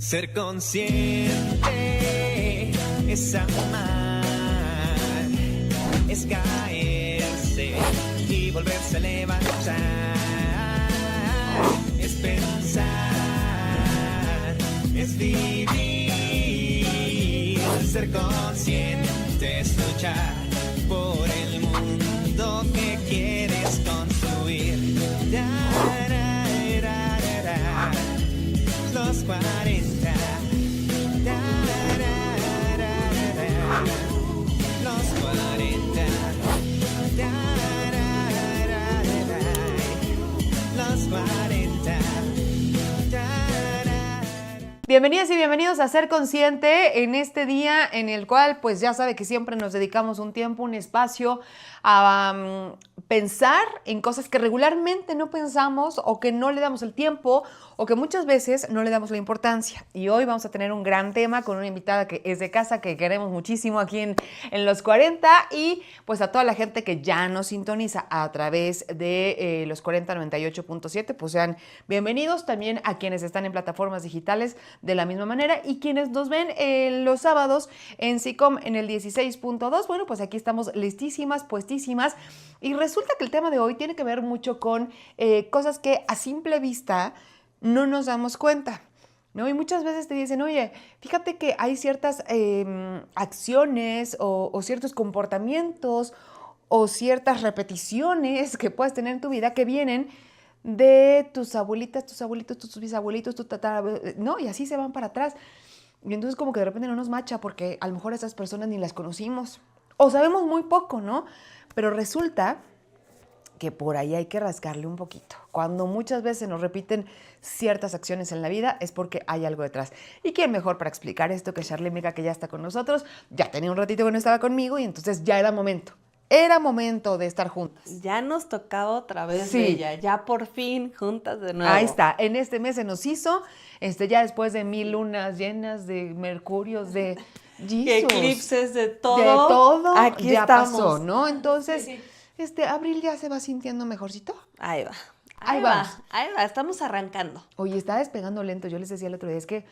Ser consciente es amar, es caerse y volverse a levantar, es pensar, es vivir. Ser consciente es luchar por el mundo que quieres construir. Los 40. Los 40. Los 40. Bienvenidas y bienvenidos a Ser Consciente en este día en el cual, pues ya sabe que siempre nos dedicamos un tiempo, un espacio a pensar en cosas que regularmente no pensamos o que no le damos el tiempo o que muchas veces no le damos la importancia. Y hoy vamos a tener un gran tema con una invitada que es de casa, que queremos muchísimo aquí en Los 40 y pues a toda la gente que ya nos sintoniza a través de Los 40 98.7, pues sean bienvenidos. También a quienes están en plataformas digitales de la misma manera y quienes nos ven los sábados en SICOM en el 16.2, bueno, pues aquí estamos listísimas, puestísimas. Y resulta que el tema de hoy tiene que ver mucho con cosas que a simple vista no nos damos cuenta, ¿no? Y muchas veces te dicen, oye, fíjate que hay ciertas acciones o ciertos comportamientos o ciertas repeticiones que puedes tener en tu vida que vienen de tus abuelitas, tus abuelitos, tus bisabuelitos, tu ¿no? Y así se van para atrás. Y entonces como que de repente no nos macha porque a lo mejor esas personas ni las conocimos o sabemos muy poco, ¿no? Pero resulta que por ahí hay que rascarle un poquito. Cuando muchas veces nos repiten ciertas acciones en la vida es porque hay algo detrás. ¿Y quién mejor para explicar esto que Charly Mica, que ya está con nosotros? Ya tenía un ratito que no estaba conmigo y entonces ya era momento. Era momento de estar juntas. Ya nos tocaba otra vez Sí. de ella, ya por fin juntas de nuevo. Ahí está, en este mes se nos hizo, ya después de 1000 lunas llenas, de mercurios, de Jesus, eclipses, de todo. De todo, aquí ya estamos. pasó, ¿no? Entonces, Sí. Abril ya se va sintiendo mejorcito. Ahí va. Ahí va, estamos arrancando. Oye, está despegando lento. Yo les decía el otro día, es que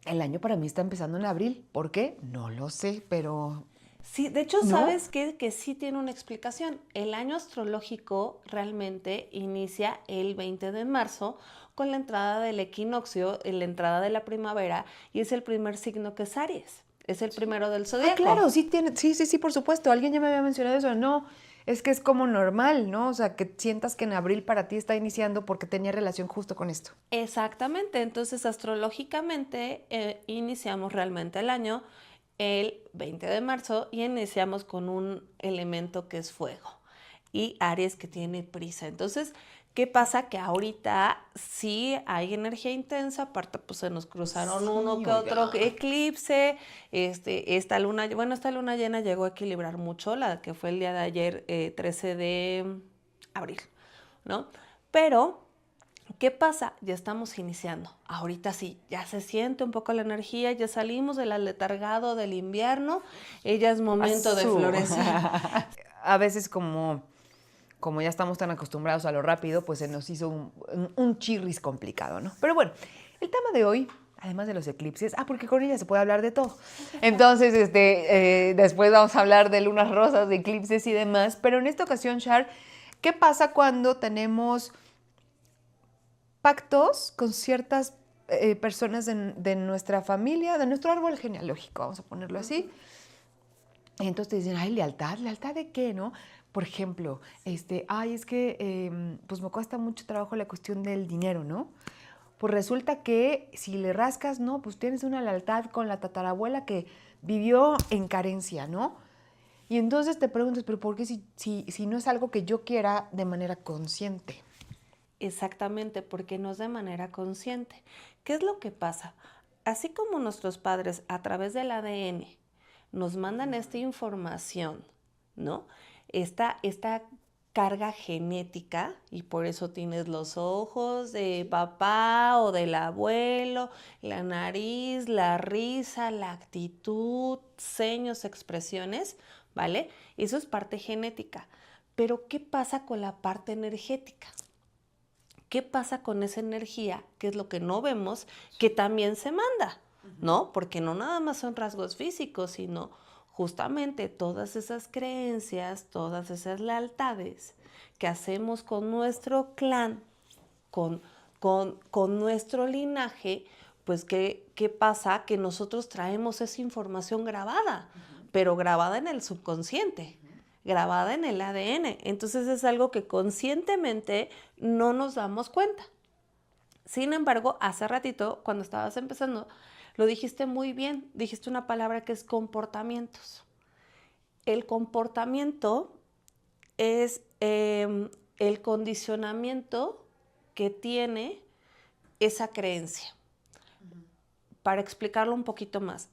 el año para mí está empezando en abril. ¿Por qué? No lo sé, pero... Sí, de hecho, ¿no? ¿sabes qué? Que sí tiene una explicación. El año astrológico realmente inicia el 20 de marzo con la entrada del equinoccio, la entrada de la primavera, y es el primer signo que es Aries. Es el primero del zodiaco. Ah, claro, sí, sí, por supuesto. Alguien ya me había mencionado eso. No, es que es como normal, ¿no? O sea, que sientas que en abril para ti está iniciando porque tenía relación justo con esto. Exactamente. Entonces, astrológicamente, iniciamos realmente el año el 20 de marzo y iniciamos con un elemento que es fuego y Aries que tiene prisa. Entonces, ¿qué pasa? Que ahorita sí hay energía intensa, aparte pues se nos cruzaron sí, uno que otro eclipse, esta luna llena llegó a equilibrar mucho, la que fue el día de ayer, 13 de abril, ¿no? Pero ¿qué pasa? Ya estamos iniciando. Ahorita sí, ya se siente un poco la energía, ya salimos del aletargado del invierno, ya es momento de florecer. A veces como ya estamos tan acostumbrados a lo rápido, pues se nos hizo un chirris complicado, ¿no? Pero bueno, el tema de hoy, además de los eclipses, porque con ella se puede hablar de todo. Entonces, después vamos a hablar de lunas rosas, de eclipses y demás, pero en esta ocasión, Char, ¿qué pasa cuando tenemos pactos con ciertas personas de nuestra familia, de nuestro árbol genealógico, vamos a ponerlo así? Y entonces te dicen, ay, lealtad, ¿lealtad de qué, no? Por ejemplo, es que pues me cuesta mucho trabajo la cuestión del dinero, ¿no? Pues resulta que si le rascas, no, pues tienes una lealtad con la tatarabuela que vivió en carencia, ¿no? Y entonces te preguntas, pero ¿por qué si no es algo que yo quiera de manera consciente? Exactamente, porque no es de manera consciente. ¿Qué es lo que pasa? Así como nuestros padres a través del ADN nos mandan esta información, ¿no? Esta carga genética, y por eso tienes los ojos de papá o del abuelo, la nariz, la risa, la actitud, seños, expresiones, ¿vale? Eso es parte genética. Pero ¿qué pasa con la parte energética? ¿qué pasa con esa energía? ¿Qué es lo que no vemos? Que también se manda, ¿no? Porque no nada más son rasgos físicos, sino justamente todas esas creencias, todas esas lealtades que hacemos con nuestro clan, con nuestro linaje, pues ¿qué pasa? Que nosotros traemos esa información grabada, pero grabada en el subconsciente, grabada en el ADN. Entonces es algo que conscientemente no nos damos cuenta. Sin embargo, hace ratito, cuando estabas empezando, lo dijiste muy bien, dijiste una palabra que es comportamientos. El comportamiento es el condicionamiento que tiene esa creencia. Para explicarlo un poquito más,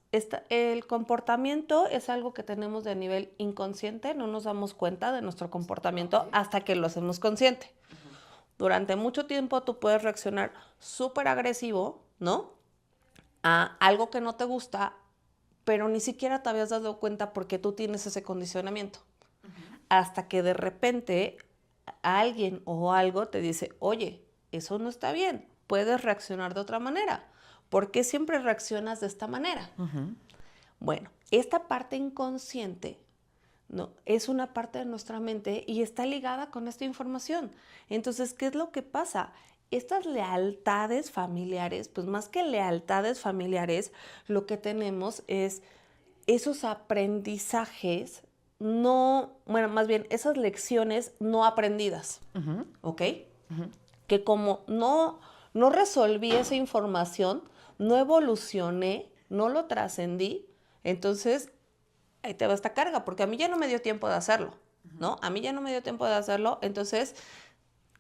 el comportamiento es algo que tenemos de nivel inconsciente, no nos damos cuenta de nuestro comportamiento hasta que lo hacemos consciente. Durante mucho tiempo tú puedes reaccionar súper agresivo, ¿no? A algo que no te gusta, pero ni siquiera te habías dado cuenta porque tú tienes ese condicionamiento. Hasta que de repente alguien o algo te dice, oye, eso no está bien, puedes reaccionar de otra manera. ¿Por qué siempre reaccionas de esta manera? Bueno, esta parte inconsciente, ¿no? Es una parte de nuestra mente y está ligada con esta información. Entonces, ¿qué es lo que pasa? Estas lealtades familiares, pues más que lealtades familiares, lo que tenemos es esos aprendizajes más bien esas lecciones no aprendidas, ¿ok? Que como no resolví esa información, no evolucioné, no lo trascendí, entonces ahí te va esta carga, porque a mí ya no me dio tiempo de hacerlo, ¿no? A mí ya no me dio tiempo de hacerlo, entonces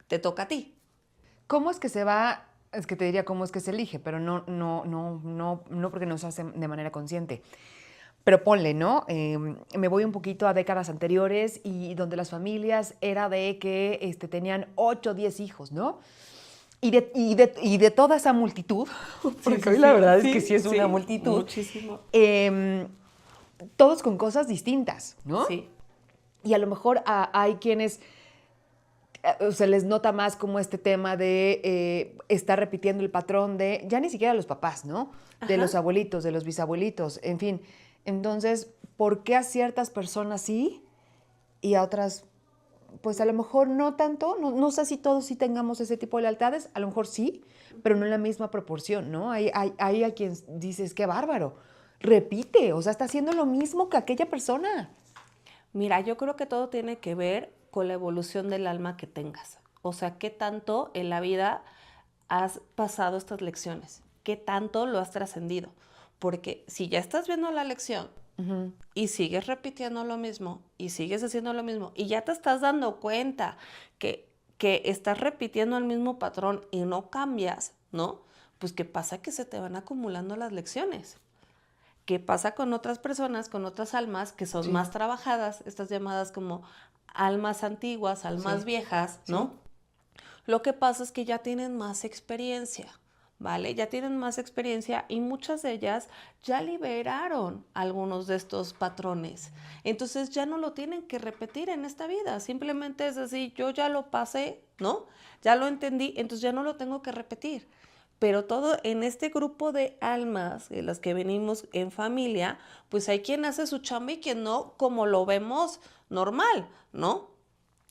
te toca a ti. ¿Cómo es que se va? Es que te diría cómo es que se elige, pero no porque no se hace de manera consciente. Pero ponle, ¿no? Me voy un poquito a décadas anteriores y donde las familias era de que tenían 8 o 10 hijos, ¿no? Y de toda esa multitud, porque hoy la verdad es que sí es una multitud. Muchísimo. Todos con cosas distintas, ¿no? Sí. Y a lo mejor hay quienes se les nota más como este tema de estar repitiendo el patrón de, ya ni siquiera los papás, ¿no? De los abuelitos, de los bisabuelitos, en fin. Entonces, ¿por qué a ciertas personas sí y a otras, pues a lo mejor no tanto? No sé si todos sí tengamos ese tipo de lealtades, a lo mejor sí, pero no en la misma proporción, ¿no? Hay a quien dices, qué bárbaro, repite, o sea, está haciendo lo mismo que aquella persona. Mira, yo creo que todo tiene que ver con la evolución del alma que tengas. O sea, qué tanto en la vida has pasado estas lecciones, qué tanto lo has trascendido. Porque si ya estás viendo la lección y sigues repitiendo lo mismo y sigues haciendo lo mismo y ya te estás dando cuenta que estás repitiendo el mismo patrón y no cambias, ¿no? Pues ¿qué pasa? Que se te van acumulando las lecciones. ¿Qué pasa con otras personas, con otras almas que son más trabajadas, estas llamadas como almas antiguas, almas viejas, ¿no? Lo que pasa es que ya tienen más experiencia, ¿vale? Ya tienen más experiencia y muchas de ellas ya liberaron algunos de estos patrones. Entonces ya no lo tienen que repetir en esta vida. Simplemente es decir, yo ya lo pasé, ¿no? Ya lo entendí, entonces ya no lo tengo que repetir. Pero todo en este grupo de almas, de las que venimos en familia, pues hay quien hace su chamba y quien no, como lo vemos normal, ¿no?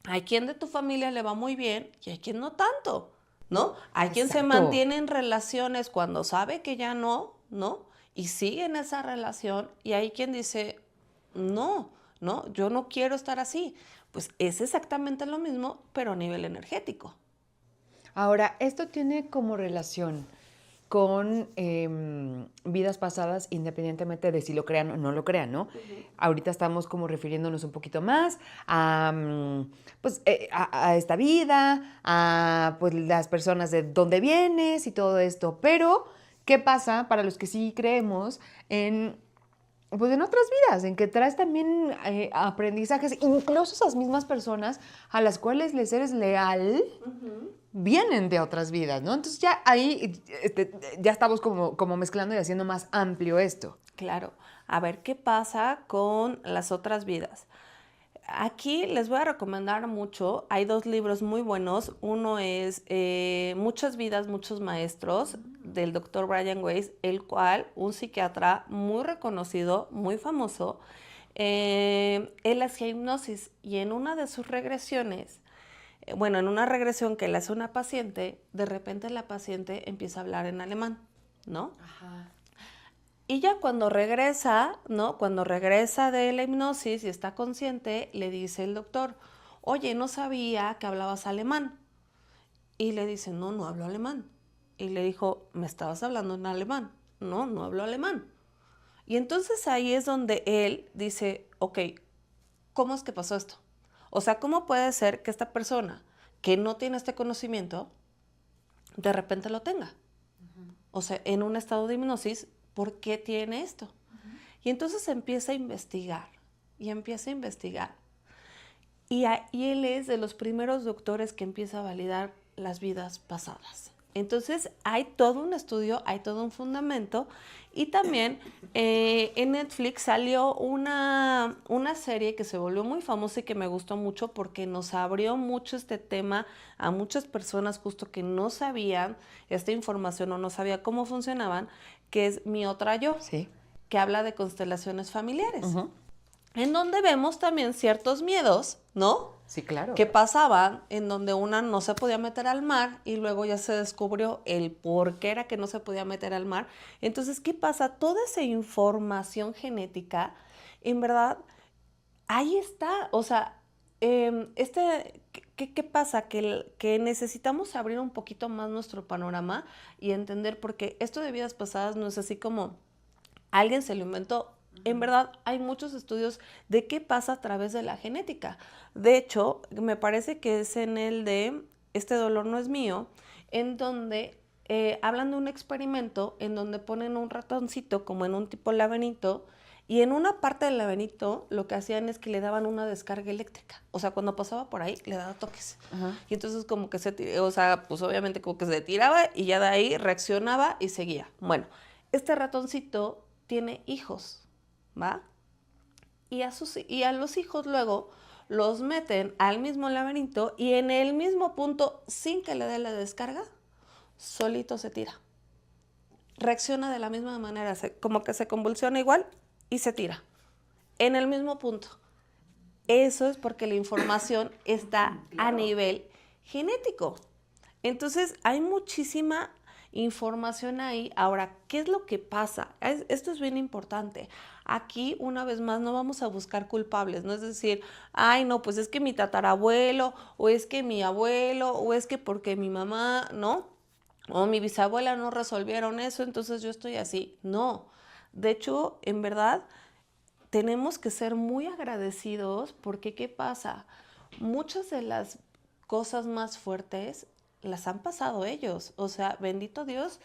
Hay quien de tu familia le va muy bien y hay quien no tanto, ¿no? Hay quien se mantiene en relaciones cuando sabe que ya no, ¿no? Y sigue en esa relación y hay quien dice, no, yo no quiero estar así. Pues es exactamente lo mismo, pero a nivel energético. Ahora, esto tiene como relación con vidas pasadas, independientemente de si lo crean o no lo crean, ¿no? Ahorita estamos como refiriéndonos un poquito más a esta vida, a pues, las personas de dónde vienes y todo esto. Pero, ¿qué pasa para los que sí creemos en otras vidas, en que traes también aprendizajes, incluso esas mismas personas a las cuales les eres leal, vienen de otras vidas, ¿no? Entonces ya ahí ya estamos como mezclando y haciendo más amplio esto. Claro. A ver, ¿qué pasa con las otras vidas? aquí les voy a recomendar mucho. Hay 2 libros muy buenos. Uno es Muchas vidas, muchos maestros, del doctor Brian Weiss, el cual, un psiquiatra muy reconocido, muy famoso, él hacía hipnosis y en una de sus regresiones, en una regresión que le hace una paciente, de repente la paciente empieza a hablar en alemán, ¿no? Ajá. Y ya cuando regresa, ¿no? Cuando regresa de la hipnosis y está consciente, le dice el doctor, oye, no sabía que hablabas alemán. Y le dice, no, no hablo alemán. Y le dijo, me estabas hablando en alemán. No, no hablo alemán. Y entonces ahí es donde él dice, ok, ¿cómo es que pasó esto? O sea, ¿cómo puede ser que esta persona que no tiene este conocimiento, de repente lo tenga? O sea, en un estado de hipnosis, ¿por qué tiene esto? Y entonces empieza a investigar, y empieza a investigar. Y él es de los primeros doctores que empieza a validar las vidas pasadas. Entonces hay todo un estudio, hay todo un fundamento. Y también en Netflix salió una serie que se volvió muy famosa y que me gustó mucho porque nos abrió mucho este tema a muchas personas justo que no sabían esta información o no sabía cómo funcionaban, que es Mi Otra Yo, Sí. que habla de constelaciones familiares, en donde vemos también ciertos miedos, ¿no? Sí, claro. Que pasaban, en donde una no se podía meter al mar y luego ya se descubrió el por qué era que no se podía meter al mar. Entonces, ¿qué pasa? Toda esa información genética, en verdad, ahí está. O sea, ¿qué pasa? Que necesitamos abrir un poquito más nuestro panorama y entender, porque esto de vidas pasadas no es así como alguien se lo inventó. En verdad, hay muchos estudios de qué pasa a través de la genética. De hecho, me parece que es en el de Este dolor no es mío, en donde hablan de un experimento en donde ponen un ratoncito como en un tipo laberinto y en una parte del laberinto lo que hacían es que le daban una descarga eléctrica. O sea, cuando pasaba por ahí, le daba toques. Ajá. Y entonces como que o sea, pues obviamente como que se tiraba y ya de ahí reaccionaba y seguía. Bueno, este ratoncito tiene hijos, ¿va? Y a los hijos luego los meten al mismo laberinto y en el mismo punto, sin que le dé la descarga, solito se tira. Reacciona de la misma manera, como que se convulsiona igual y se tira. En el mismo punto. Eso es porque la información está a nivel genético. Entonces, hay muchísima información ahí. Ahora, ¿qué es lo que pasa? Esto es bien importante. Aquí, una vez más, no vamos a buscar culpables, no es decir, ay, no, pues es que mi tatarabuelo, o es que mi abuelo, o es que porque mi mamá, ¿no? O mi bisabuela no resolvieron eso, entonces yo estoy así. No. De hecho, en verdad, tenemos que ser muy agradecidos porque, ¿qué pasa? Muchas de las cosas más fuertes las han pasado ellos. O sea, bendito Dios,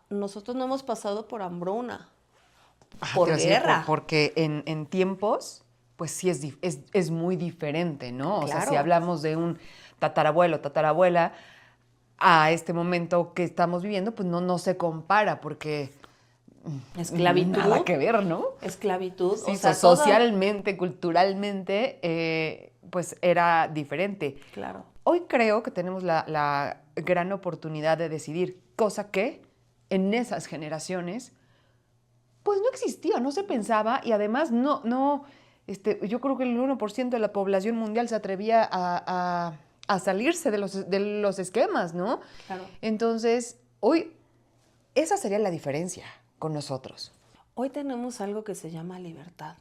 nosotros no hemos pasado por hambruna, por Te iba a decir, guerra. porque en tiempos, pues sí es muy diferente, ¿no? O sea, si Claro. hablamos de un tatarabuelo, tatarabuela, a este momento que estamos viviendo, pues no se compara, porque Esclavitud. nada que ver, ¿no? Esclavitud. Sí, o sea, socialmente, culturalmente, pues era diferente. Claro. Hoy creo que tenemos la gran oportunidad de decidir, cosa que en esas generaciones pues no existía, no se pensaba y además yo creo que el 1% de la población mundial se atrevía a salirse de los esquemas, ¿no? Claro. Entonces, hoy esa sería la diferencia con nosotros. Hoy tenemos algo que se llama libertad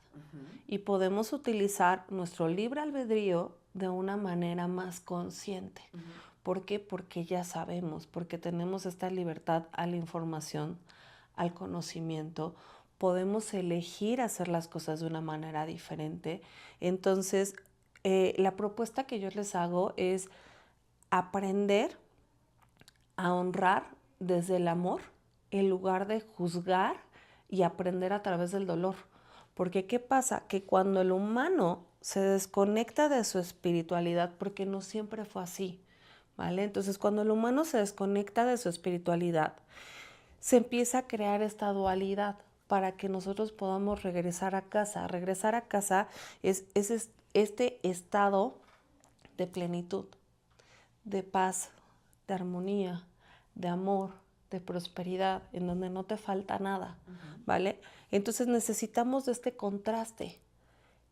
y podemos utilizar nuestro libre albedrío de una manera más consciente. ¿Por qué? Porque ya sabemos, porque tenemos esta libertad a la información, al conocimiento. Podemos elegir hacer las cosas de una manera diferente. Entonces, la propuesta que yo les hago es aprender a honrar desde el amor en lugar de juzgar y aprender a través del dolor. Porque ¿qué pasa? Que cuando el humano se desconecta de su espiritualidad, porque no siempre fue así, ¿vale? Entonces, cuando el humano se desconecta de su espiritualidad, se empieza a crear esta dualidad. para que nosotros podamos regresar a casa. Regresar a casa es este estado de plenitud, de paz, de armonía, de amor, de prosperidad, en donde no te falta nada, ¿vale? Entonces necesitamos de este contraste.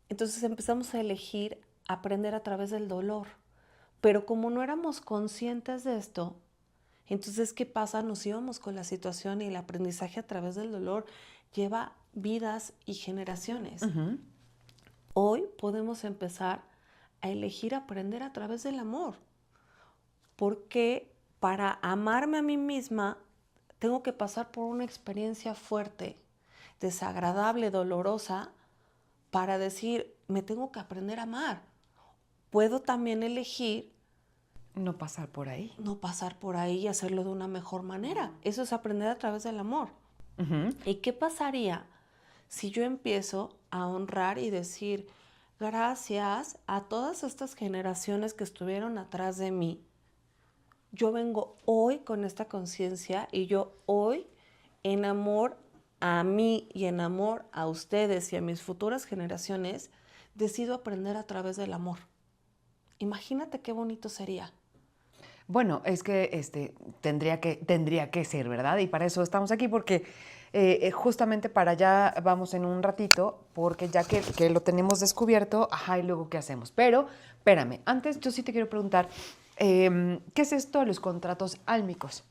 Entonces empezamos a elegir aprender a través del dolor. Pero como no éramos conscientes de esto, entonces, ¿qué pasa? Nos íbamos con la situación y el aprendizaje a través del dolor lleva vidas y generaciones. Hoy podemos empezar a elegir aprender a través del amor. Porque para amarme a mí misma, tengo que pasar por una experiencia fuerte, desagradable, dolorosa, para decir, me tengo que aprender a amar. Puedo también elegir No pasar por ahí. no pasar por ahí y hacerlo de una mejor manera. Eso es aprender a través del amor. ¿Y qué pasaría si yo empiezo a honrar y decir, gracias a todas estas generaciones que estuvieron atrás de mí, yo vengo hoy con esta conciencia y yo hoy, en amor a mí y en amor a ustedes y a mis futuras generaciones, decido aprender a través del amor? Imagínate qué bonito sería. Bueno, es que tendría que ser, ¿verdad? Y para eso estamos aquí, porque justamente para allá vamos en un ratito, porque ya que lo tenemos descubierto, ajá, y luego ¿qué hacemos? Pero, espérame, antes yo sí te quiero preguntar, ¿qué es esto de los contratos álmicos?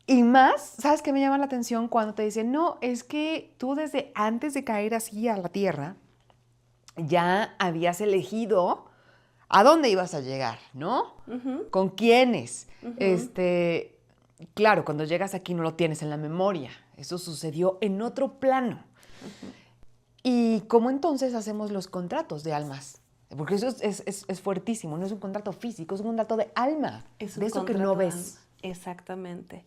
Y más, ¿sabes qué me llama la atención cuando te dicen, no, es que tú desde antes de caer así a la tierra, ya habías elegido a dónde ibas a llegar, ¿no? ¿Con quiénes? Claro, cuando llegas aquí no lo tienes en la memoria. Eso sucedió en otro plano. ¿Y cómo entonces hacemos los contratos de almas? Porque eso es fuertísimo. No es un contrato físico, es un contrato de alma. Es de un eso que contrato no de ves. alma. Exactamente.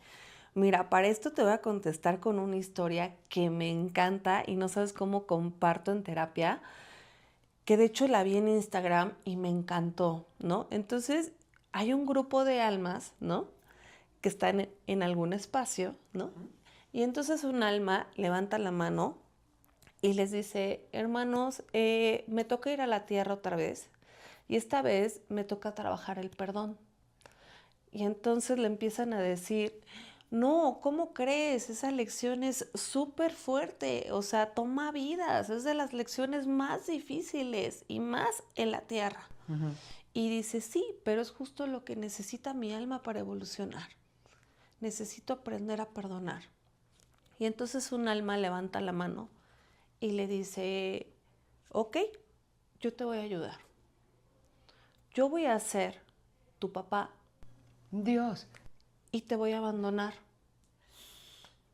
Mira, para esto te voy a contestar con una historia que me encanta y no sabes cómo comparto en terapia, que de hecho la vi en Instagram y me encantó, ¿no? Entonces, hay un grupo de almas, ¿no? Que están en algún espacio, ¿no? Y entonces un alma levanta la mano y les dice, hermanos, me toca ir a la tierra otra vez y esta vez me toca trabajar el perdón. Y entonces le empiezan a decir, no, ¿cómo crees? Esa lección es súper fuerte, o sea, toma vidas, es de las lecciones más difíciles y más en la tierra. Y dice, sí, pero es justo lo que necesita mi alma para evolucionar. Necesito aprender a perdonar. Y entonces un alma levanta la mano y le dice, ok, yo te voy a ayudar. Yo voy a ser tu papá Dios. y te voy a abandonar.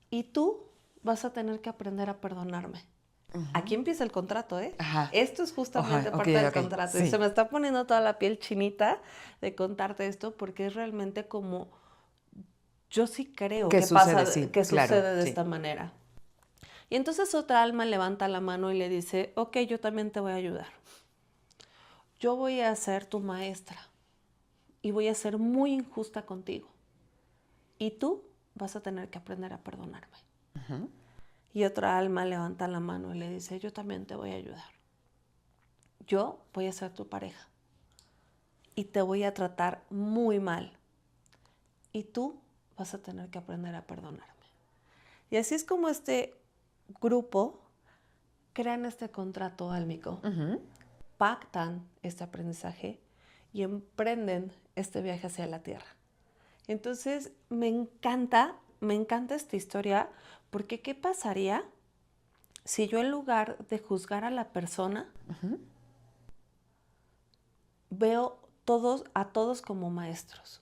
Y tú vas a tener que aprender a perdonarme. Aquí empieza el contrato, ¿eh? Ajá. Esto es justamente Ajá, parte del ok, contrato. sí. Y se me está poniendo toda la piel chinita de contarte esto porque es realmente como yo sí creo Que que sucede, pasa, sí, que claro, sucede de sí. esta manera. Y entonces otra alma levanta la mano y le dice, ok, yo también te voy a ayudar. Yo voy a ser tu maestra y voy a ser muy injusta contigo. Y tú vas a tener que aprender a perdonarme. Y otra alma levanta la mano y le dice, yo también te voy a ayudar. Yo voy a ser tu pareja y te voy a tratar muy mal. Y tú vas a tener que aprender a perdonarme. Y así es como este grupo crean este contrato álmico, pactan este aprendizaje y emprenden este viaje hacia la Tierra. Entonces, me encanta esta historia, porque ¿qué pasaría si yo en lugar de juzgar a la persona, veo a todos como maestros?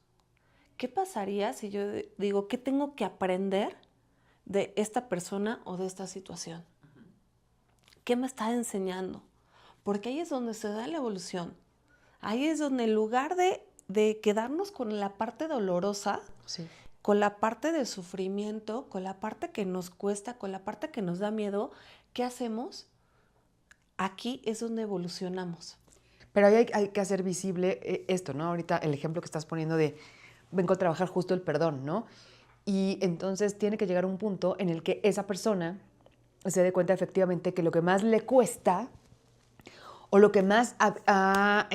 ¿Qué pasaría si yo digo, qué tengo que aprender de esta persona o de esta situación? ¿Qué me está enseñando? Porque ahí es donde se da la evolución. Ahí es donde en lugar de quedarnos con la parte dolorosa, Sí. con la parte de sufrimiento, con la parte que nos cuesta, con la parte que nos da miedo, ¿qué hacemos? Aquí es donde evolucionamos. Pero ahí hay que hacer visible esto, ¿no? Ahorita el ejemplo que estás poniendo de vengo a trabajar justo el perdón, ¿no? Y entonces tiene que llegar un punto en el que esa persona se dé cuenta efectivamente que lo que más le cuesta o lo que más ha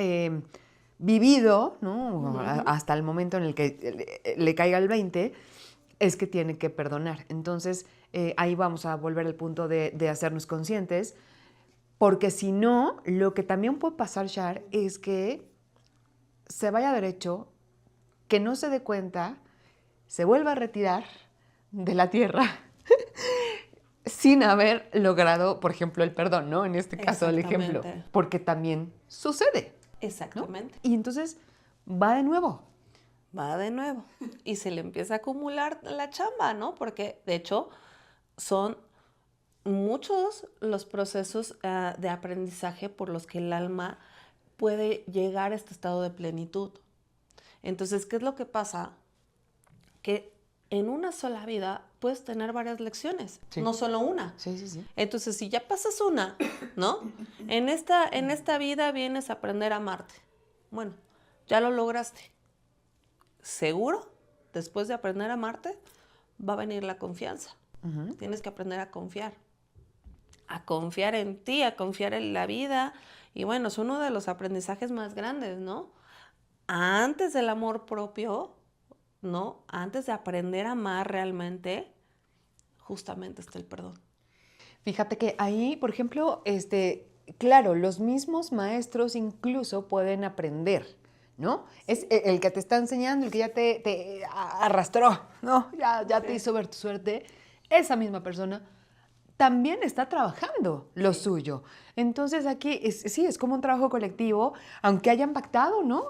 vivido, ¿no? Hasta el momento en el que le caiga el 20, es que tiene que perdonar. Entonces, ahí vamos a volver al punto de hacernos conscientes, porque si no, lo que también puede pasar, Char, es que se vaya derecho, que no se dé cuenta, se vuelva a retirar de la tierra sin haber logrado, por ejemplo, el perdón, ¿no? En este caso, el ejemplo, porque también sucede, ¿no? Exactamente. Y entonces va de nuevo. Va de nuevo. Y se le empieza a acumular la chamba, ¿no? Porque, de hecho, son muchos los procesos de aprendizaje por los que el alma puede llegar a este estado de plenitud. Entonces, ¿qué es lo que pasa? Que en una sola vida puedes tener varias lecciones, Sí. no solo una. Sí, sí, sí. Entonces, si ya pasas una, ¿no? En esta vida vienes a aprender a amarte. Bueno, ya lo lograste. Seguro, después de aprender a amarte, va a venir la confianza. Tienes que aprender a confiar en ti, a confiar en la vida. Y bueno, es uno de los aprendizajes más grandes, ¿no? Antes del amor propio, ¿no? Antes de aprender a amar realmente, justamente está el perdón. Fíjate que ahí, por ejemplo, claro, los mismos maestros incluso pueden aprender, ¿no? Sí. Es el que te está enseñando, el que ya te arrastró, ¿no? Ya te hizo ver tu suerte. Esa misma persona también está trabajando lo suyo. Entonces aquí es como un trabajo colectivo, aunque hayan pactado, ¿no?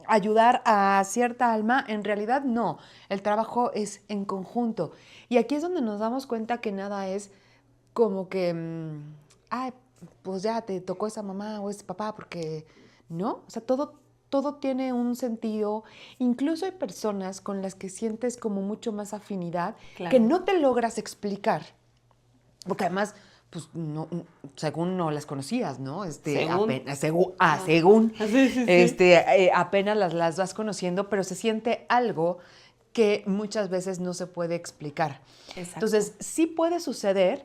Ayudar a cierta alma, en realidad no. El trabajo es en conjunto. Y aquí es donde nos damos cuenta que nada es como que, pues ya te tocó esa mamá o ese papá, porque, ¿no? O sea, todo tiene un sentido. Incluso hay personas con las que sientes como mucho más afinidad, claro, que no te logras explicar. Porque además, pues, no, según no las conocías, ¿no? Según. Sí. Apenas las vas conociendo, pero se siente algo que muchas veces no se puede explicar. Exacto. Entonces, sí puede suceder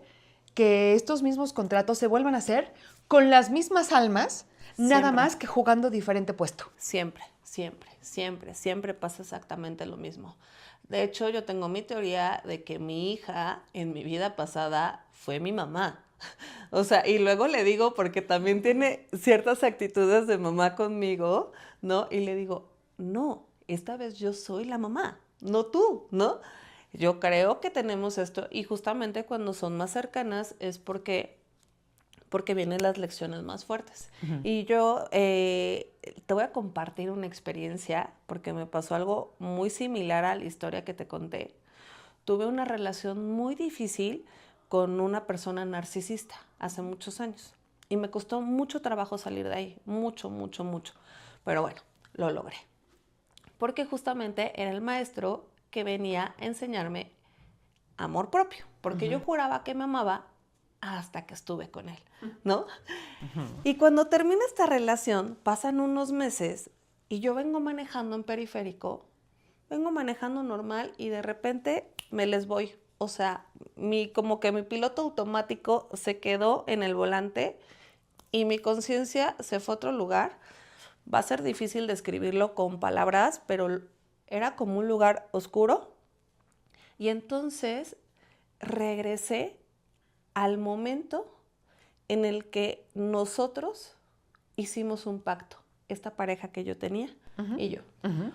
que estos mismos contratos se vuelvan a hacer con las mismas almas, siempre, nada más que jugando diferente puesto. Siempre pasa exactamente lo mismo. De hecho, yo tengo mi teoría de que mi hija en mi vida pasada fue mi mamá. O sea, y luego le digo, porque también tiene ciertas actitudes de mamá conmigo, ¿no? Y le digo, no, esta vez yo soy la mamá, no tú, ¿no? Yo creo que tenemos esto, y justamente cuando son más cercanas es porque vienen las lecciones más fuertes. Uh-huh. Y yo te voy a compartir una experiencia, porque me pasó algo muy similar a la historia que te conté. Tuve una relación muy difícil con una persona narcisista hace muchos años. Y me costó mucho trabajo salir de ahí, mucho. Pero bueno, lo logré. Porque justamente era el maestro que venía a enseñarme amor propio. Porque uh-huh, yo juraba que me amaba hasta que estuve con él, ¿no? Uh-huh. Y cuando termina esta relación, pasan unos meses y yo vengo manejando en periférico, vengo manejando normal y de repente me les voy. O sea, como que mi piloto automático se quedó en el volante y mi conciencia se fue a otro lugar. Va a ser difícil describirlo con palabras, pero era como un lugar oscuro. Y entonces regresé al momento en el que nosotros hicimos un pacto, esta pareja que yo tenía uh-huh, y yo. Uh-huh.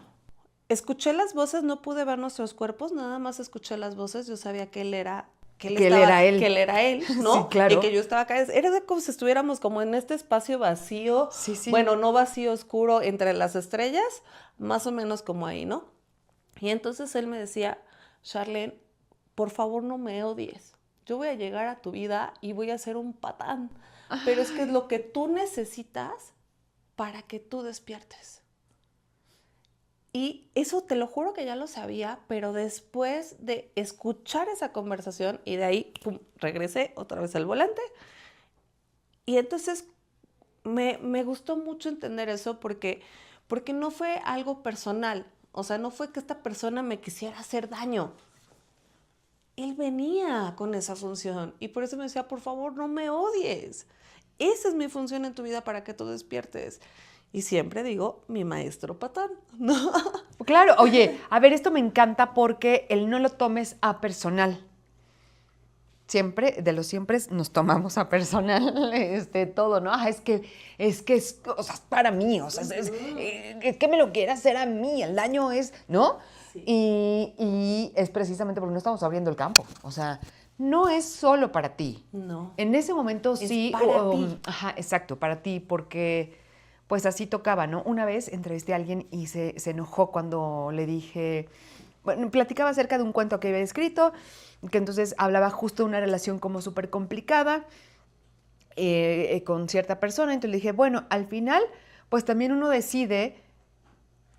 Escuché las voces, no pude ver nuestros cuerpos, nada más escuché las voces, yo sabía que él era él, ¿no? Sí, claro. Y que yo estaba acá. Era como si estuviéramos como en este espacio vacío, sí. Bueno, no vacío, oscuro, entre las estrellas, más o menos como ahí, ¿no? Y entonces él me decía, Charlene, por favor no me odies. Yo voy a llegar a tu vida y voy a ser un patán. Ay. Pero es que es lo que tú necesitas para que tú despiertes. Y eso te lo juro que ya lo sabía, pero después de escuchar esa conversación y de ahí, pum, regresé otra vez al volante. Y entonces me gustó mucho entender eso porque no fue algo personal. O sea, no fue que esta persona me quisiera hacer daño. él venía con esa función y por eso me decía, por favor, no me odies. Esa es mi función en tu vida para que tú despiertes. Y siempre digo, mi maestro patán, ¿no? Claro, oye, a ver, esto me encanta porque el no lo tomes a personal. Siempre, de los siempre nos tomamos a personal todo, ¿no? O sea, es para mí, o sea, es que me lo quiere hacer a mí, el daño es, ¿no? Sí. Y es precisamente porque no estamos abriendo el campo, o sea, no es solo para ti. No. En ese momento sí. para ti. Ajá, exacto, para ti, porque pues así tocaba, ¿no? Una vez entrevisté a alguien y se enojó cuando le dije, bueno, platicaba acerca de un cuento que había escrito, que entonces hablaba justo de una relación como súper complicada con cierta persona. Entonces le dije, bueno, al final, pues también uno decide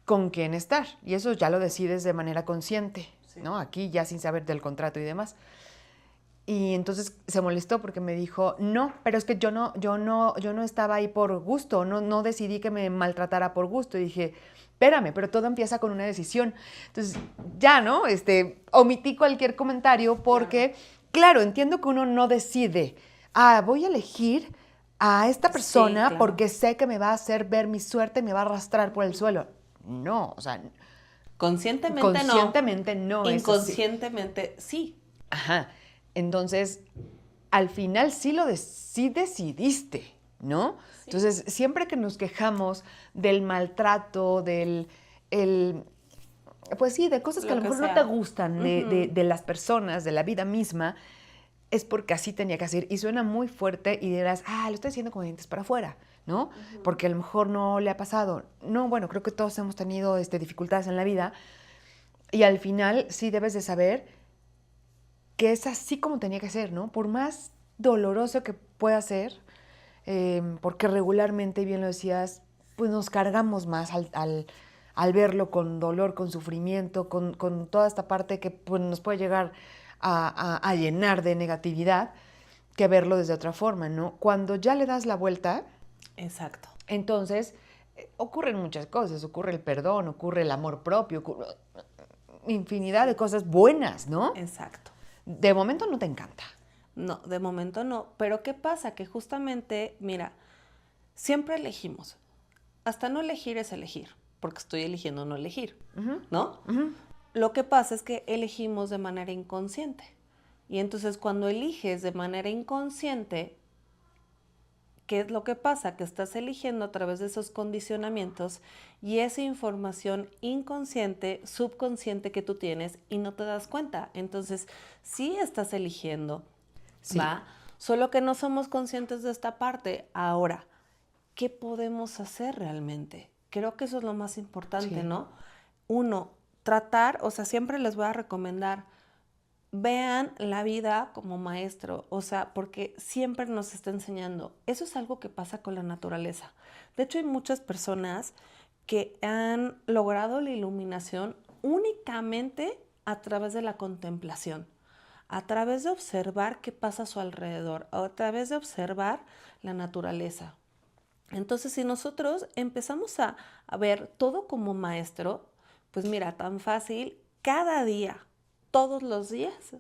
con quién estar. Y eso ya lo decides de manera consciente, Sí. ¿no? Aquí ya sin saber del contrato y demás. Y entonces se molestó porque me dijo, no, pero es que yo no estaba ahí por gusto, no decidí que me maltratara por gusto. Y dije, espérame, pero todo empieza con una decisión. Entonces, ya, ¿no? Omití cualquier comentario porque, claro, entiendo que uno no decide, voy a elegir a esta persona claro. porque sé que me va a hacer ver mi suerte, me va a arrastrar por el suelo. No, o sea, Conscientemente no. Inconscientemente sí. Ajá. Entonces, al final sí decidiste, ¿no? Sí. Entonces, siempre que nos quejamos del maltrato, pues sí, de cosas que a lo mejor no te gustan de las personas, de la vida misma, es porque así tenía que hacer. Y suena muy fuerte y dirás, lo estoy haciendo con dientes para afuera, ¿no? Porque a lo mejor no le ha pasado. No, bueno, creo que todos hemos tenido dificultades en la vida y al final sí debes de saber que es así como tenía que ser, ¿no? Por más doloroso que pueda ser, porque regularmente, bien lo decías, pues nos cargamos más al verlo con dolor, con sufrimiento, con toda esta parte que pues, nos puede llegar a llenar de negatividad, que verlo desde otra forma, ¿no? Cuando ya le das la vuelta, exacto, entonces ocurren muchas cosas, ocurre el perdón, ocurre el amor propio, ocurre infinidad de cosas buenas, ¿no? Exacto. De momento no te encanta. No, de momento no. Pero ¿qué pasa? Que justamente, mira, siempre elegimos. Hasta no elegir es elegir, porque estoy eligiendo no elegir, ¿no? Lo que pasa es que elegimos de manera inconsciente. Y entonces cuando eliges de manera inconsciente, ¿qué es lo que pasa? Que estás eligiendo a través de esos condicionamientos y esa información inconsciente, subconsciente que tú tienes y no te das cuenta. Entonces, sí estás eligiendo, sí. ¿va? Solo que no somos conscientes de esta parte. Ahora, ¿qué podemos hacer realmente? Creo que eso es lo más importante, sí. ¿no? Uno, tratar, o sea, siempre les voy a recomendar, vean la vida como maestro, o sea, porque siempre nos está enseñando. Eso es algo que pasa con la naturaleza. De hecho, hay muchas personas que han logrado la iluminación únicamente a través de la contemplación, a través de observar qué pasa a su alrededor, a través de observar la naturaleza. Entonces, si nosotros empezamos a ver todo como maestro, pues mira, tan fácil, cada día, todos los días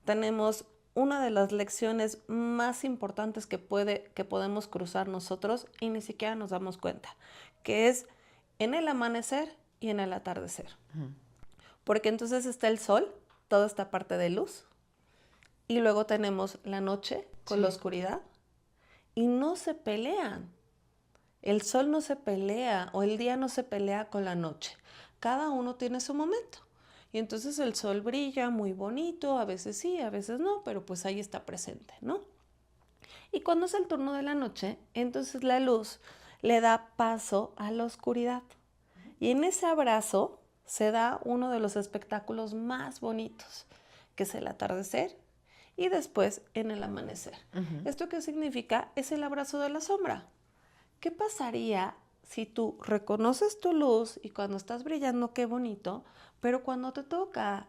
tenemos una de las lecciones más importantes que podemos cruzar nosotros y ni siquiera nos damos cuenta, que es en el amanecer y en el atardecer. Porque entonces está el sol, toda esta parte de luz, y luego tenemos la noche con la oscuridad y no se pelean. El sol no se pelea o el día no se pelea con la noche. Cada uno tiene su momento. Y entonces el sol brilla muy bonito, a veces sí, a veces no, pero pues ahí está presente, ¿no? Y cuando es el turno de la noche, entonces la luz le da paso a la oscuridad. Y en ese abrazo se da uno de los espectáculos más bonitos, que es el atardecer y después en el amanecer. ¿Esto qué significa? Es el abrazo de la sombra. ¿Qué pasaría si tú reconoces tu luz y cuando estás brillando, qué bonito, pero cuando te toca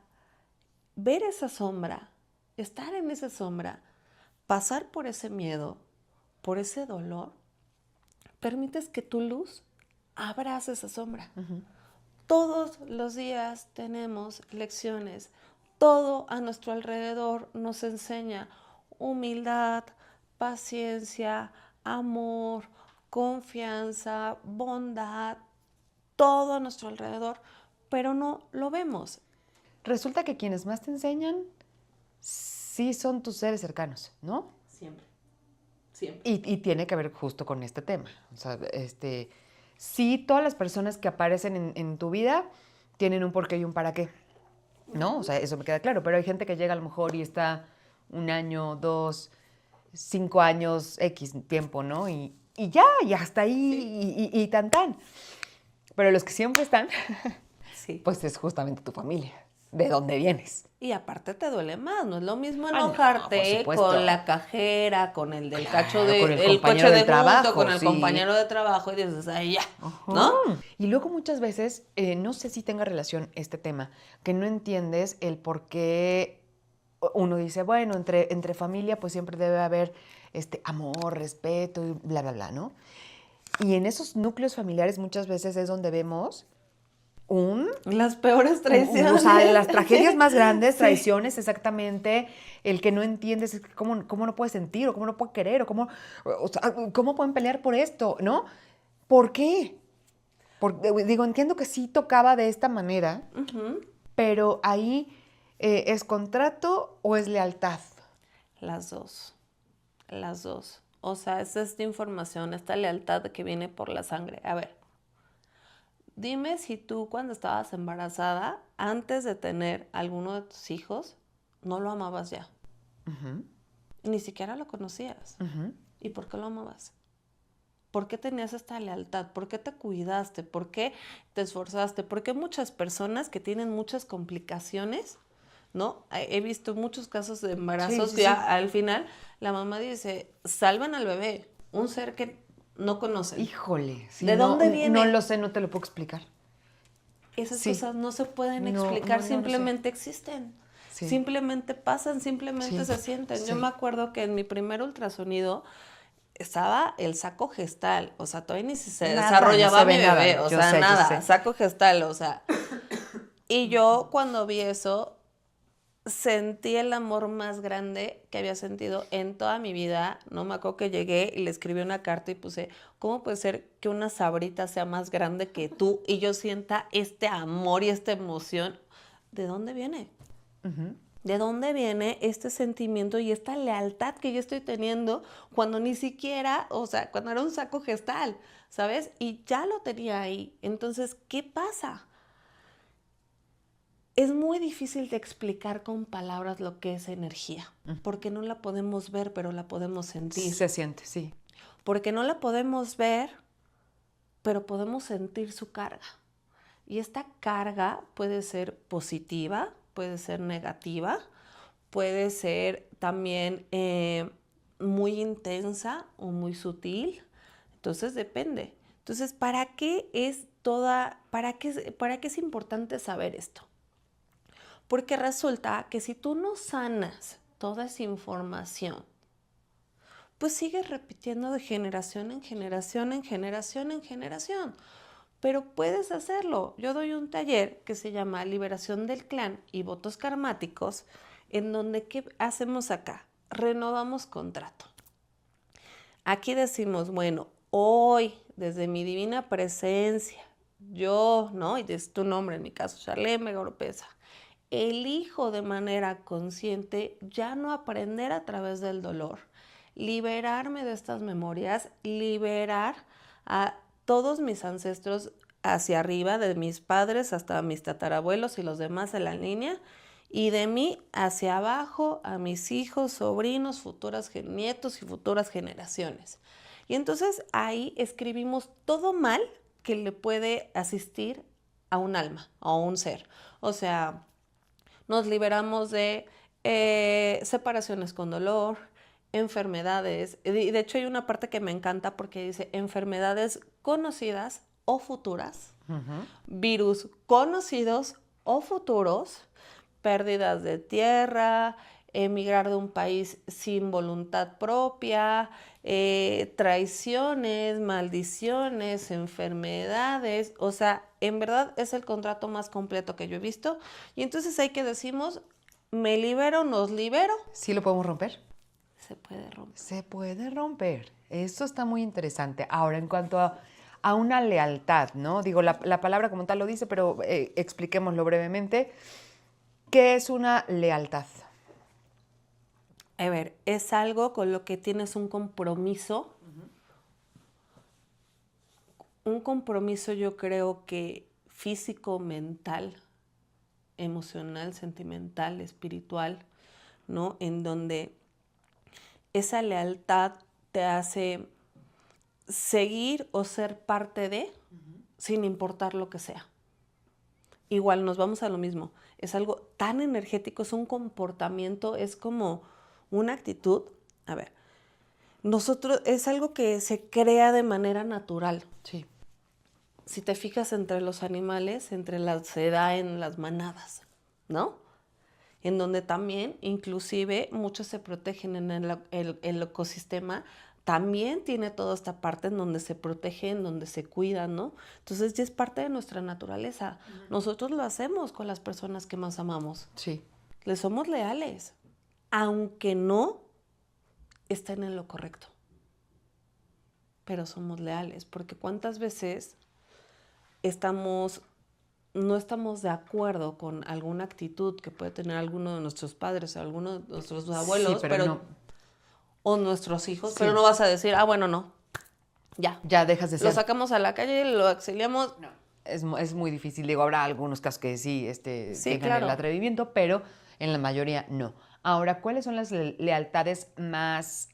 ver esa sombra, estar en esa sombra, pasar por ese miedo, por ese dolor, permites que tu luz abrace esa sombra? Todos los días tenemos lecciones, todo a nuestro alrededor nos enseña humildad, paciencia, amor, confianza, bondad, todo a nuestro alrededor, pero no lo vemos. Resulta que quienes más te enseñan sí son tus seres cercanos, ¿no? Siempre, siempre. Y tiene que ver justo con este tema. O sea, sí, todas las personas que aparecen en tu vida tienen un porqué y un para qué, ¿no? O sea, eso me queda claro. Pero hay gente que llega a lo mejor y está 1 año, 2, 5 años, X tiempo, ¿no? Y ya, y hasta ahí, y tan. Pero los que siempre están, Sí. pues es justamente tu familia, de dónde vienes. Y aparte te duele más, no es lo mismo no, enojarte por supuesto. con la cajera, con el del Claro, cacho de con el el compañero coche de de trabajo, junto, con el sí. compañero de trabajo y dices, ay, ya, ¿no? Y luego muchas veces, no sé si tenga relación este tema, que no entiendes el por qué uno dice, bueno, entre familia pues siempre debe haber amor, respeto y bla, bla, bla, ¿no? Y en esos núcleos familiares muchas veces es donde vemos Las peores traiciones. o sea, las tragedias más grandes, Sí. traiciones, exactamente, el que no entiendes es cómo no puedes sentir, o cómo no puede querer, o sea, cómo pueden pelear por esto, ¿no? ¿Por qué? Digo, entiendo que sí tocaba de esta manera, pero ahí ¿es contrato o es lealtad? Las dos. O sea, es esta información, esta lealtad que viene por la sangre. A ver, dime si tú cuando estabas embarazada, antes de tener alguno de tus hijos, no lo amabas ya. Ni siquiera lo conocías. ¿Y por qué lo amabas? ¿Por qué tenías esta lealtad? ¿Por qué te cuidaste? ¿Por qué te esforzaste? Porque muchas personas que tienen muchas complicaciones, ¿no? He visto muchos casos de embarazos Sí, que sí. al final la mamá dice, salvan al bebé, un ser que no conocen. Híjole. Sí, ¿De dónde viene? No lo sé, no te lo puedo explicar. Esas Sí. cosas no se pueden No, explicar, no lo simplemente existen. Sí. Simplemente pasan, simplemente Sí, se sienten. sí. Yo me acuerdo que en mi primer ultrasonido estaba el saco gestal, o sea, todavía ni se Nada, desarrollaba no se mi ve nada, bebé, o yo sea, sé, yo nada, sé. saco gestal, o sea. Y yo cuando vi eso, sentí el amor más grande que había sentido en toda mi vida. No me acuerdo que llegué y le escribí una carta y puse, ¿cómo puede ser que una sabrita sea más grande que tú y yo sienta este amor y esta emoción? ¿De dónde viene? ¿De dónde viene este sentimiento y esta lealtad que yo estoy teniendo cuando ni siquiera, o sea, cuando era un saco gestal, ¿sabes? Y ya lo tenía ahí. Entonces, ¿qué pasa? Es muy difícil de explicar con palabras lo que es energía, porque no la podemos ver, pero la podemos sentir. Se siente, sí. Porque no la podemos ver, pero podemos sentir su carga. Y esta carga puede ser positiva, puede ser negativa, puede ser también muy intensa o muy sutil. Entonces depende. Entonces, ¿para qué es importante saber esto? Porque resulta que si tú no sanas toda esa información, pues sigues repitiendo de generación en generación, en generación, en generación. Pero puedes hacerlo. Yo doy un taller que se llama Liberación del Clan y Votos Karmáticos, en donde, ¿qué hacemos acá? Renovamos contrato. Aquí decimos, bueno, hoy, desde mi divina presencia, yo, ¿no? Y es tu nombre, en mi caso, Charlene Vega Oropeza, elijo de manera consciente ya no aprender a través del dolor, liberarme de estas memorias, liberar a todos mis ancestros hacia arriba, de mis padres hasta mis tatarabuelos y los demás en la línea, y de mí hacia abajo a mis hijos, sobrinos, futuros nietos y futuras generaciones. Y entonces ahí escribimos todo mal que le puede asistir a un alma, a un ser. O sea, nos liberamos de separaciones con dolor, enfermedades. De hecho, hay una parte que me encanta porque dice enfermedades conocidas o futuras, virus conocidos o futuros, pérdidas de tierra, emigrar de un país sin voluntad propia, traiciones, maldiciones, enfermedades. O sea, en verdad es el contrato más completo que yo he visto. Y entonces hay que decimos, ¿Me libero, nos libero? ¿Sí lo podemos romper? Se puede romper. Se puede romper. Esto está muy interesante. Ahora, en cuanto a una lealtad, ¿no? Digo, la palabra como tal lo dice, pero expliquémoslo brevemente. ¿Qué es una lealtad? A ver, es algo con lo que tienes un compromiso. Un compromiso, yo creo que físico, mental, emocional, sentimental, espiritual, ¿no? En donde esa lealtad te hace seguir o ser parte de, sin importar lo que sea. Igual nos vamos a lo mismo. Es algo tan energético, es un comportamiento, es como una actitud. A ver, nosotros es algo que se crea de manera natural. Sí. Si te fijas entre los animales, se da en las manadas, ¿no? En donde también, inclusive, muchos se protegen en el ecosistema, también tiene toda esta parte en donde se protegen, donde se cuidan, ¿no? Entonces ya es parte de nuestra naturaleza. Nosotros lo hacemos con las personas que más amamos. Sí. Les somos leales, aunque no estén en lo correcto. Pero somos leales, porque ¿cuántas veces no estamos de acuerdo con alguna actitud que puede tener alguno de nuestros padres o alguno de nuestros abuelos, Sí, pero no. o nuestros hijos, Sí. pero no vas a decir, bueno, no, ya. Ya dejas de ser. Lo sacamos a la calle, lo exiliamos. No. Es muy difícil. Digo, habrá algunos casos que sí, Sí, tengan claro. el atrevimiento, pero en la mayoría no. Ahora, ¿cuáles son las lealtades más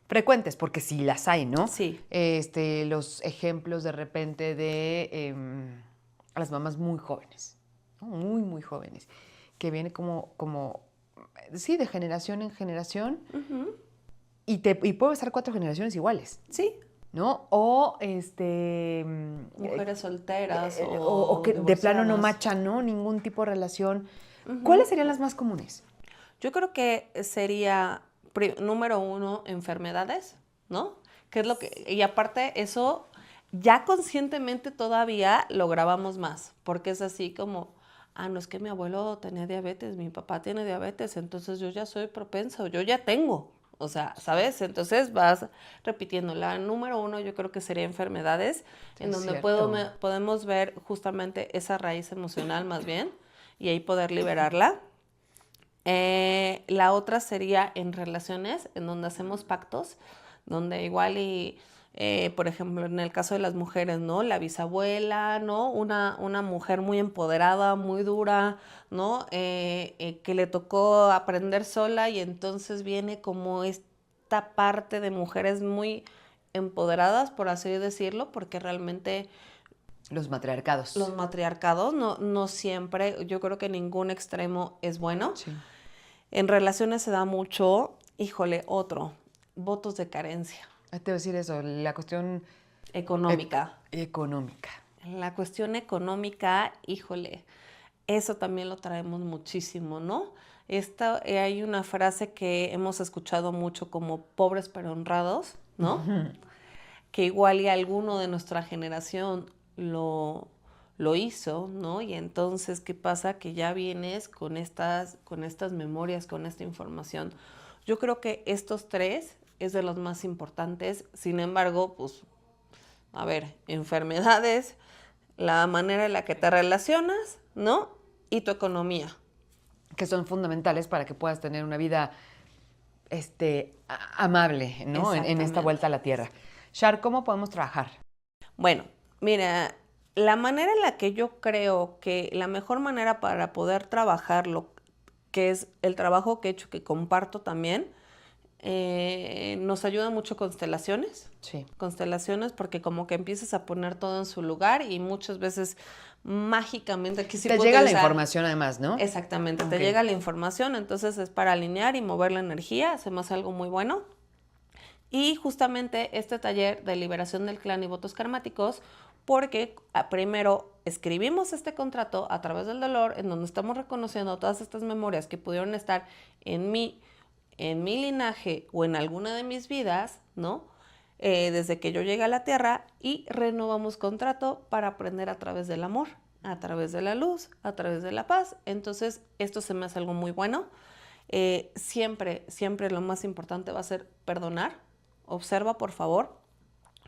frecuentes? Porque sí las hay, ¿no? Sí. Los ejemplos de repente de a las mamás muy jóvenes, ¿no? Muy, muy jóvenes, que viene sí, de generación en generación, y puede estar 4 generaciones iguales, Sí. ¿no? O Mujeres solteras o que de plano no divorciadas. machan, ¿no? Ningún tipo de relación. ¿Cuáles serían las más comunes? Yo creo que sería, número 1, enfermedades, ¿no? Que es lo que, y aparte eso, ya conscientemente todavía lo grabamos más, porque es así como, no es que mi abuelo tenía diabetes, mi papá tiene diabetes, entonces yo ya soy propenso, yo ya tengo, o sea, ¿sabes? Entonces vas repitiendo. La número 1 yo creo que sería enfermedades, en donde podemos ver justamente esa raíz emocional más bien, y ahí poder liberarla. La otra sería en relaciones, en donde hacemos pactos, donde igual por ejemplo, en el caso de las mujeres, ¿no? La bisabuela, ¿no? Una mujer muy empoderada, muy dura, ¿no? Que le tocó aprender sola y entonces viene como esta parte de mujeres muy empoderadas, por así decirlo, porque realmente Los matriarcados. los matriarcados no siempre, yo creo que ningún extremo es bueno. Sí. En relaciones se da mucho, votos de carencia. Te voy a decir eso, la cuestión Económica. económica. La cuestión económica, eso también lo traemos muchísimo, ¿no? Hay una frase que hemos escuchado mucho como pobres pero honrados, ¿no? Que igual y alguno de nuestra generación lo hizo, ¿no? Y entonces, ¿qué pasa? Que ya vienes con estas memorias, con esta información. Yo creo que estos 3 es de los más importantes. Sin embargo, pues, a ver, enfermedades, la manera en la que te relacionas, ¿no? Y tu economía. Que son fundamentales para que puedas tener una vida amable, ¿no? En esta vuelta a la Tierra. Shar, ¿cómo podemos trabajar? Bueno, mira, la manera en la que yo creo que la mejor manera para poder trabajarlo, que es el trabajo que he hecho, que comparto también, nos ayuda mucho constelaciones. Sí. Constelaciones, porque como que empiezas a poner todo en su lugar y muchas veces mágicamente aquí sí te llega la información además, ¿no? Exactamente, Okay. te llega la información, entonces es para alinear y mover la energía, hacemos algo muy bueno. Y justamente este taller de liberación del clan y votos karmáticos, porque primero escribimos este contrato a través del dolor, en donde estamos reconociendo todas estas memorias que pudieron estar en mi linaje o en alguna de mis vidas, ¿no? Desde que yo llegué a la Tierra, y renovamos contrato para aprender a través del amor. a través de la luz, a través de la paz. Entonces, esto se me hace algo muy bueno. Siempre lo más importante va a ser perdonar. Observa, por favor.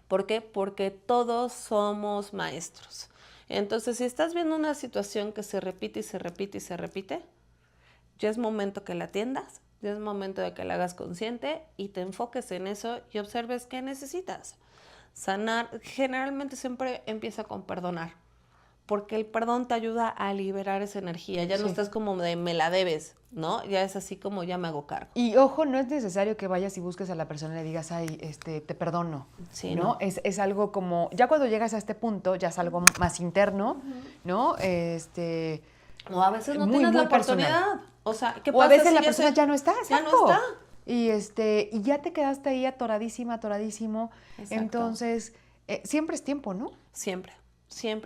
¿Por qué? Porque todos somos maestros. Entonces, si estás viendo una situación que se repite y se repite y se repite, ya es momento que la atiendas, ya es momento de que la hagas consciente y te enfoques en eso y observes qué necesitas. Sanar generalmente siempre empieza con perdonar, porque el perdón te ayuda a liberar esa energía. Ya no estás como de me la debes, ¿no? Ya es así como ya me hago cargo. Y ojo, no es necesario que vayas y busques a la persona y le digas, ay, te perdono, Sí, ¿no? no. Es algo como, ya cuando llegas a este punto, ya es algo más interno, ¿no? O a veces no muy, tienes la muy personal. oportunidad. O sea, ¿qué O pasa a veces si la yo persona sé- ya no está, Ya no exacto. está. Y ya te quedaste ahí atoradísimo. Exacto. Entonces, siempre es tiempo, ¿no? Siempre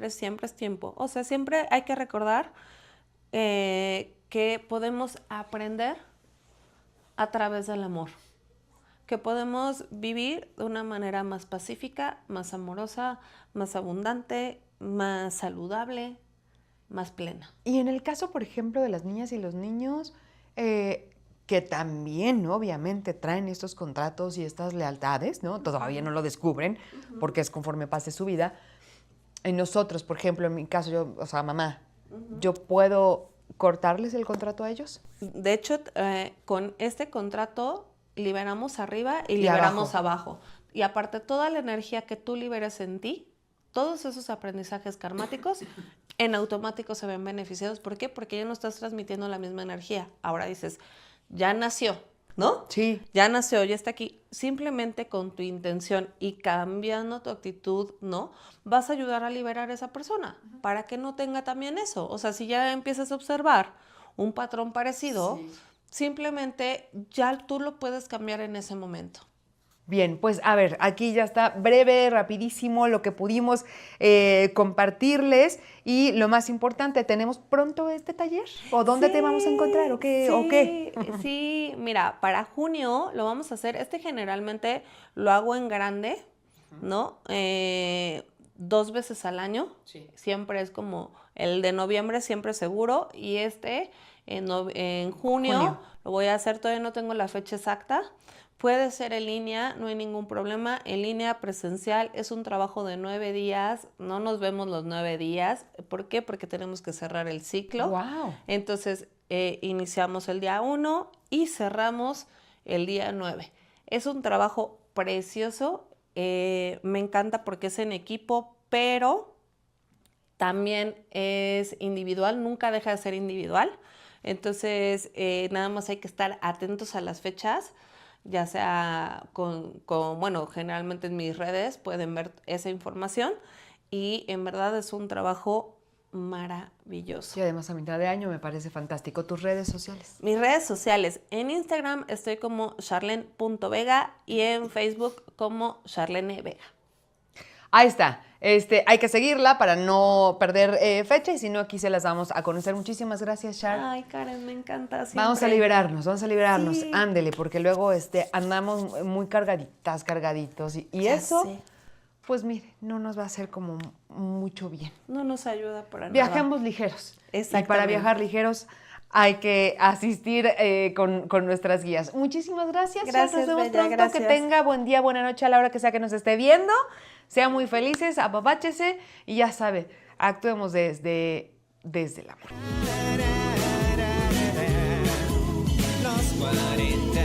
es tiempo. O sea, siempre hay que recordar que podemos aprender a través del amor. Que podemos vivir de una manera más pacífica, más amorosa, más abundante, más saludable, más plena. Y en el caso, por ejemplo, de las niñas y los niños, que también obviamente traen estos contratos y estas lealtades, ¿no? Todavía no lo descubren porque es conforme pase su vida. En nosotros, por ejemplo, en mi caso, yo, o sea, mamá, ¿yo puedo cortarles el contrato a ellos? De hecho, con este contrato liberamos arriba y Y liberamos abajo. Y aparte, toda la energía que tú liberes en ti, todos esos aprendizajes karmáticos, en automático se ven beneficiados. ¿Por qué? Porque ya no estás transmitiendo la misma energía. Ahora dices, ya nació, ¿no? Sí. Ya nació, ya está aquí. Simplemente con tu intención y cambiando tu actitud, ¿no? Vas a ayudar a liberar a esa persona para que no tenga también eso. O sea, si ya empiezas a observar un patrón parecido, simplemente ya tú lo puedes cambiar en ese momento. Bien, pues a ver, aquí ya está breve, rapidísimo lo que pudimos compartirles y lo más importante, ¿tenemos pronto este taller? ¿O dónde te vamos a encontrar? ¿O qué? Sí, ¿O qué? sí, mira, para junio lo vamos a hacer, generalmente lo hago en grande, ¿no? 2 veces al año, siempre es como el de noviembre siempre seguro y en junio lo voy a hacer, todavía no tengo la fecha exacta. Puede ser en línea, no hay ningún problema. En línea, presencial, es un trabajo de 9 días. No nos vemos los 9 días. ¿Por qué? Porque tenemos que cerrar el ciclo. Wow. Entonces, iniciamos el día 1 y cerramos el día 9. Es un trabajo precioso. Me encanta porque es en equipo, pero también es individual. Nunca deja de ser individual. Entonces, nada más hay que estar atentos a las fechas. Ya sea bueno, generalmente en mis redes pueden ver esa información y en verdad es un trabajo maravilloso. Y además a mitad de año me parece fantástico. ¿Tus redes sociales? Mis redes sociales, en Instagram estoy como charlene.vega y en Facebook como Charlene Vega. Ahí está. Hay que seguirla para no perder fecha y si no, aquí se las vamos a conocer. Muchísimas gracias, Char. Ay, Karen, me encanta. Vamos a liberarnos. Sí. Ándele, porque luego andamos muy cargaditos y Ya eso, sé. pues mire, no nos va a hacer como mucho bien. No nos ayuda para nada. Viajemos ligeros. Y para Exactamente. viajar ligeros hay que asistir con nuestras guías. Muchísimas gracias. Char. Gracias, Nos vemos Bella, pronto. gracias. Que tenga buen día, buena noche a la hora que sea que nos esté viendo. Sean muy felices, apapáchese y ya sabe, actuemos desde el amor. Los 40.